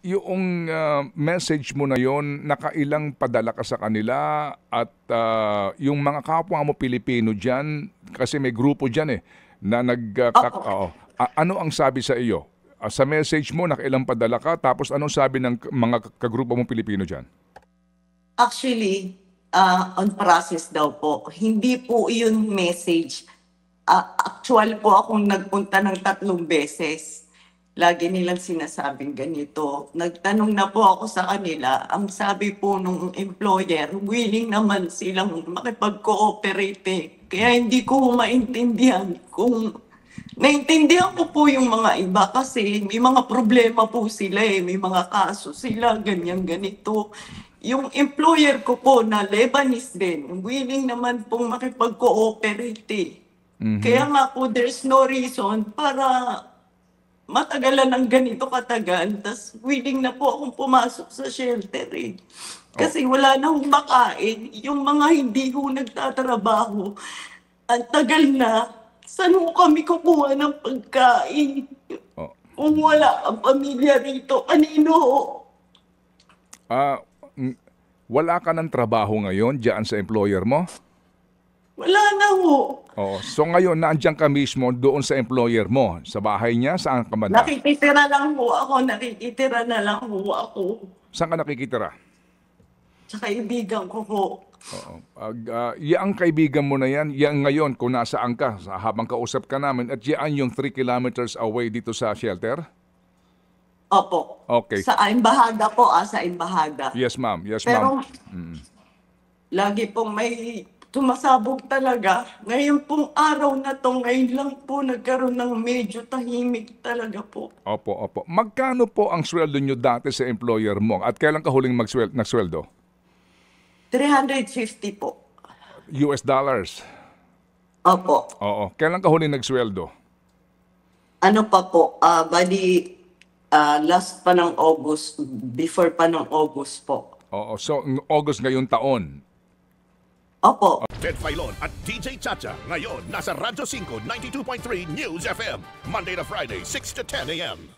Yung message mo na yon, nakailang padala ka sa kanila at yung mga kapwa mo Pilipino diyan kasi may grupo diyan na Opo. ano ang sabi sa iyo? Sa message mo nakailang padala ka tapos anong sabi ng mga kagrupo mong Pilipino diyan? Actually, on process daw po. Hindi po yun message. Actual po akong nagpunta ng 3 beses. Lagi nilang sinasabing ganito. Nagtanong na po ako sa kanila. Ang sabi po nung employer, willing naman silang makipag-cooperate eh. Kaya hindi ko maintindihan kung naintindihan ko po yung mga iba kasi may mga problema po sila eh. May mga kaso sila, ganyan, ganito. Yung employer ko po na Lebanese din, willing naman pong makipag-cooperate eh. Kaya nga po, there's no reason para matagalan ng ganito katagal. Tas willing na po akong pumasok sa shelter eh. Kasi wala na akong makain. Yung mga hindi ho nagtatrabaho, ang tagal na, saan ho kami kukuha ng pagkain? Oh. Kung wala ang pamilya rito, kanino ho? Wala ka ng trabaho ngayon diyan sa employer mo? Wala na ho. Oo. So ngayon nandiyan ka mismo doon sa employer mo, sa bahay niya, saan ka banda? Nakikitira lang ho ako, nakikitira na lang ho ako. Saan ka nakikitira? Sa kaibigan ko ho. Oo. Yang kaibigan mo na yan, yan ngayon kung nasaan ka, habang kausap ka namin, at yan yung 3 kilometers away dito sa shelter? Opo. Okay. Sa Embahada po, sa Embahada. Yes, ma'am. Yes, Pero ma'am. lagi pong may tumasabog talaga. Ngayon pong araw na to, ngayon lang po nagkaroon ng medyo tahimik talaga po. Opo, opo. Magkano po ang sweldo nyo dati sa employer mo? At kailan ka huling nagsweldo? 350 po. US dollars? Opo. Oo. Kailan ka huling nagsweldo? Ano pa po, last pa ng August, before pa ng August po. Oo. So, August ngayong taon. Opo. Ted Filon at DJ Chacha. Ngayon, nasa Radyo 5, 92.3 News FM. Monday to Friday, 6 to 10 a.m.